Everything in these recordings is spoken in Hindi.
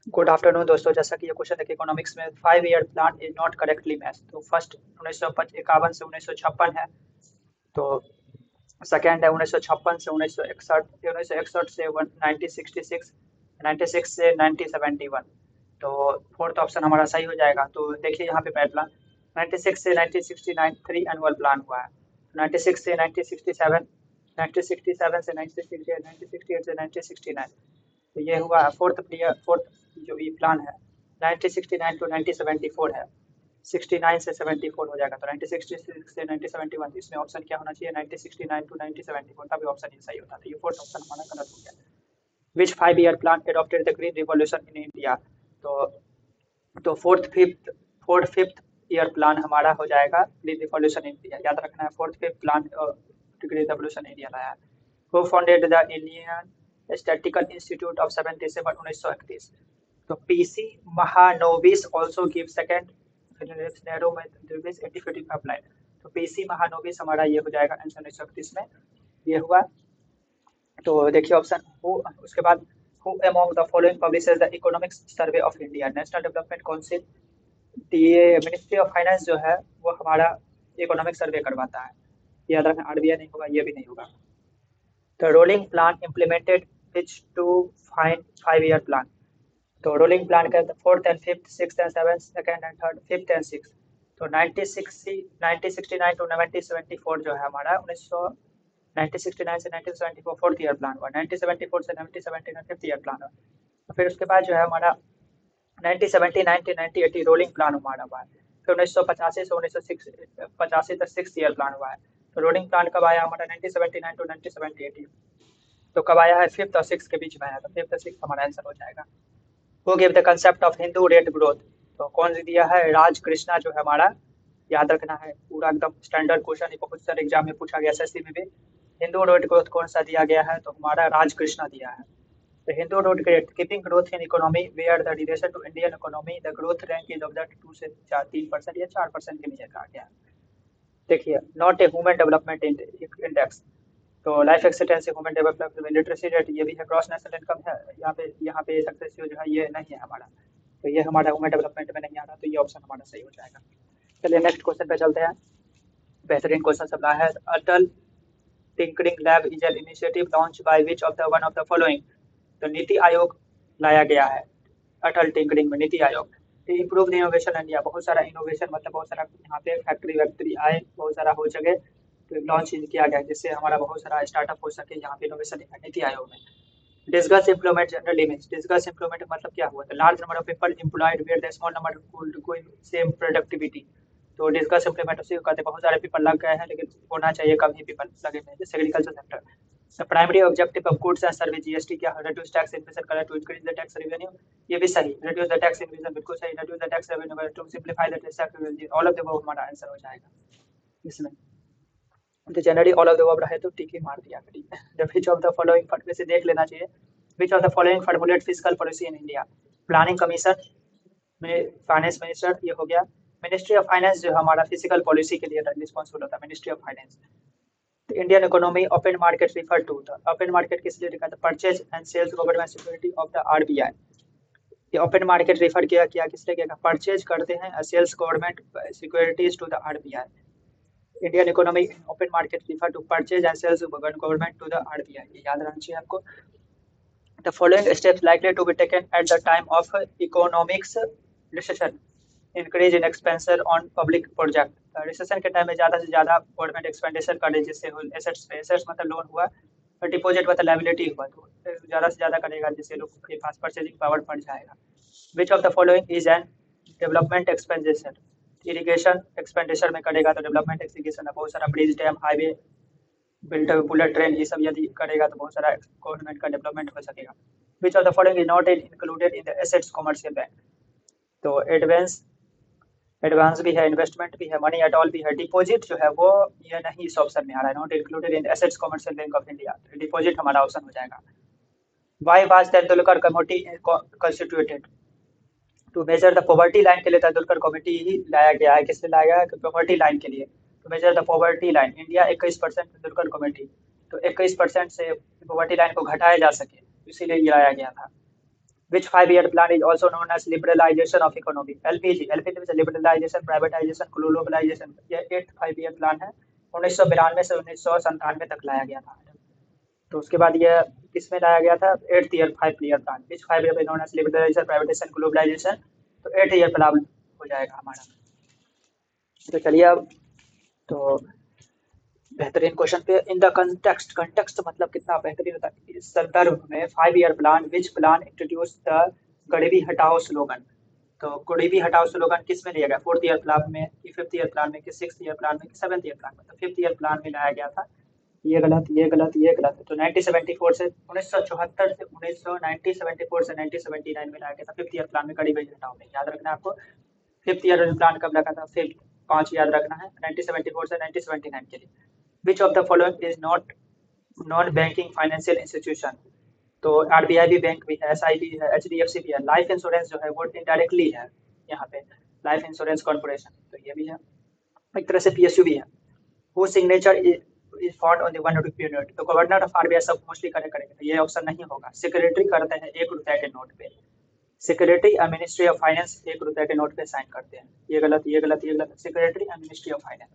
गुड आफ्टरनून दोस्तों। जैसा कि ये क्वेश्चन है कि इकोनॉमिक्स में 5 year plan is not correctly match. तो फर्स्ट 1951 से 1956 है। तो सेकेंड है 1956 से 1961, 1961 से 1966, 96 से 1971। तो फोर्थ ऑप्शन हमारा सही हो जाएगा। तो देखिए यहाँ पे प्लान 96 से 1969 3 एनुअल प्लान हुआ है। 96 से 1967, 1967 से 1968, 1968 से 1969। तो ये हुआ फोर्थ जो ये प्लान है। 1969 टू 1974 है। 69 से 74 हो जाएगा। तो 1966 से 1971, इसमें ऑप्शन क्या होना चाहिए? 1969 टू 1974, तभी ऑप्शन ये सही होता। तो ये फोर्थ ऑप्शन हमारा गलत हो गया। विच 5 year plan adopted the green revolution in India? तो तो फोर्थ फिफ्थ ईयर प्लान हमारा हो जाएगा ग्रीन रिवॉल्यूशन इंडिया। याद रखना है, fourth fifth plan green revolution India लाया है। Who founded the Indian Statistical Institute of 7 December 1931? तो PC Mahalanobis also give second Nehru में 8055 लाइन। तो पीसी महानोबिस हमारा ये हो जाएगा आंसर 1931 में ये हुआ। तो देखिए ऑप्शन हु, उसके बाद who among the following publishes the economics survey of India? National development council. ये मिनिस्ट्री ऑफ फाइनेंस जो है वो हमारा इकोनॉमिक सर्वे करवाता है। याद रखना, आरबीआई नहीं होगा, ये भी नहीं होगा। The rolling plan implemented which to find 5 year plan? तो रोलिंग प्लान का fourth and fifth, six and seven, second and third, fifth and six. तो 1969 टू 1974 जो है हमारा 1969 से 1974 फोर्थ ईयर प्लान हुआ। 1974 से 1979 फिफ्थ ईयर प्लान हुआ। तो फिर उसके बाद जो है हमारा 1979 टू 1980 रोलिंग प्लान हमारा हुआ है। फिर 1985 से 1985 तक सिक्स ईयर प्लान हुआ है। तो रोलिंग प्लान कब आया हमारा? 1979 टू 1978। तो कब आया है? फिफ्थ और सिक्स के बीच में आया। तो फिफ्थ और सिक्स हमारा आंसर हो जाएगा। Who give the concept of Hindu rate growth? तो कौन सी दिया है? राज कृष्णा जो है हमारा। याद रखना है, पूरा एकदम स्टैंडर्ड क्वेश्चन, बहुत सारे एग्जाम में पूछा गया, एसएससी में भी। हिंदू रेट ग्रोथ कौन सा दिया गया है? तो हमारा राज कृष्णा दिया है। The Hindu road great keeping growth in economy where the relation to Indian economy the growth rank is of the 2 से 3% या 4% के नीचे कहा गया है। देखिए not a human development index. तो life expectancy, human development, literacy rate ये भी है, ग्रॉस नेशनल इनकम है। यहाँ पे सक्सेस जो है ये नहीं है हमारा। तो ये हमारा ह्यूमन डेवलपमेंट में नहीं आ रहा। तो ये ऑप्शन हमारा सही हो जाएगा। चलिए नेक्स्ट क्वेश्चन पे चलते हैं। बेहतरीन क्वेश्चन सब रहा है। Atal tinkering lab is an initiative launch by which of the one of the following? तो नीति आयोग लाया गया है अटल टिंकरिंग में, नीति आयोग। तो इम्प्रूव इनोवेशन इंडिया, बहुत सारा इनोवेशन, मतलब बहुत सारा यहाँ पे फैक्ट्री वैक्ट्री आए, बहुत सारा हो सके तो लॉन्च किया गया, जिससे हमारा बहुत सारा स्टार्टअप हो सके यहाँ पे इनोवेशन नीति आयोग में। Disguised employment general image. Disguised employment मतलब क्या हुआ? तो large number of people employed where the small number could go in same productivity. तो डिस्कस एम्प्लॉयमेंट उसी को कहते हैं, बहुत सारे पीपल लग गए हैं लेकिन होना चाहिए कम ही पीपल लगे हैं, जैसे agriculture sector. The primary objective of goods and service, GST क्या है? Reduce tax inflation colour to increase the tax revenue. ये भी सही, रिड्यूस द टैक्स इन्फ्लेशन बिल्कुल सही, reduce the tax revenue to simplify the tax revenue. All of the above हमारा आंसर हो जाएगा इसमें। तो generally all of the above रहे तो टिक ही मार दिया करिए। The which of the following फट में से देख लेना चाहिए। विच of the following formulate fiscal policy in India? Planning commission, finance minister ये हो गया। मिनिस्ट्री ऑफ फाइनेंस जो हमारा फिजिकल पॉलिसी के लिए रिस्पॉन्सिबल होता है, ministry of finance. Indian economy open market refer to the, open market किस लिए लिखा था? Purchase and sales government security of the RBI. ये ओपन मार्केट रिफर किया किया किस लिए किया? परचेज करते हैं sales government securities to the RBI. Indian economy open market refer to purchase and sales government to the RBI, ये याद रहना चाहिए आपको। The following steps likely to be taken at the time of economics recession: increase in expenditure on public project। Recession के टाइम में ज़्यादा से ज़्यादा गवर्नमेंट एक्सपेंडिचर करे, जिससे एसेट्स पे, एसेट्स मतलब लोन हुआ और डिपॉजिट मतलब लाइबिलिटी हुआ, तो ज़्यादा से ज़्यादा करेगा जिससे लोगों के पास परचेजिंग पावर बढ़ जाएगा। विच of the following is an development expenditure? Irrigation expenditure में करेगा तो डेवलपमेंट इरिगेशन है, बहुत सारा bridge dam highway built bullet train ये सब यदि करेगा तो बहुत सारा गवर्नमेंट का डेवलपमेंट हो सकेगा। विच of the following is not included in the assets commercial bank? तो एडवांस, एडवांस भी है, इन्वेस्टमेंट भी है, मनी एट ऑल भी है, डिपॉजिट जो है वो ये नहीं इस ऑप्शन में आ रहा है, not included in assets commercial bank of India. Deposit हमारा ऑप्शन हो जाएगा। Why was Tendulkar committee constituted? To measure the poverty line के लिए तेंदुलकर कमेटी ही लाया गया है। किसने लाया गया? पॉवर्टी लाइन के लिए। To measure the poverty line India 21% Tendulkar committee, तो 21% से पॉवर्टी लाइन को घटाया जा सके, इसीलिए ये लाया गया था। Which 5 year plan is also known as liberalization of economy? LPG means liberalization, privatization, globalization. ये 8th 5 year plan है, 1992 से 1997 तक लाया गया था। तो उसके बाद ये किसमें लाया गया था? 8th year 5 year plan. Which 5 year known as liberalisation, privatisation, globalisation. तो 8th ईयर प्लान हो जाएगा हमारा। तो चलिए अब तो बेहतरीन क्वेश्चन पे, इन द कंटेक्स्ट मतलब कितना बेहतरीन होता है। इस संदर्भ में 5 year plan, which plan introduce the गरीबी हटाओ स्लोगन। तो गरीबी हटाओ स्लोगन किस में लिया गया? 4th ईयर प्लान में कि 5th ईयर प्लान में कि 6th ईयर प्लान में कि 7th ईयर प्लान में? तो 5th ईयर प्लान में लाया गया था। ये गलत, ये गलत, ये गलत। तो 1974 से 1974 से 1974 से 1979 में लाया गया था 5th ईयर प्लान में गरीबी हटाओ में। याद रखना है आपको 5th ईयर प्लान कब लगा था? 5th 5 याद रखना है 1974 से 1979 के लिए। विच of the following is not non banking financial institution? तो आरबीआई भी बैंक भी है, एसआईबी है, एचडीएफसी भी है। लाइफ इंश्योरेंस जो है वो इनडायरेक्टली है यहाँ पे, लाइफ इंश्योरेंस कॉर्पोरेशन, तो ये भी है। एक तरह से पीएसयू भी है। वो signature is found on the 1 रुपये नोट। तो गवर्नर ऑफ आरबीआई सब मोस्टली करेक्ट करेंगे, तो ये ऑप्शन नहीं होगा। सेक्रेटरी करते हैं 1 रुपए के नोट पे, सेक्रेटरी और मिनिस्ट्री ऑफ फाइनेंस 1 रुपए के नोट पे साइन करते हैं। ये गलत, ये गलत, ये गलत। सेक्रेटरी और ministry of finance.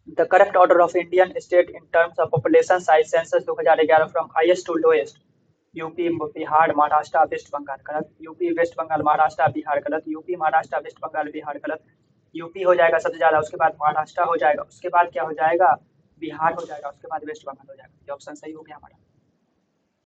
The correct order of Indian state in terms of population size census 2011 from highest to lowest. UP, Bihar, Maharashtra, West Bengal. गलत। UP, West Bengal, Maharashtra, Bihar. गलत। UP, Maharashtra, West Bengal, Bihar. गलत। यूपी हो जाएगा सबसे ज्यादा, उसके बाद महाराष्ट्र हो जाएगा, उसके बाद क्या हो जाएगा? बिहार हो जाएगा, उसके बाद वेस्ट बंगाल हो जाएगा। ये ऑप्शन सही हो गया हमारा।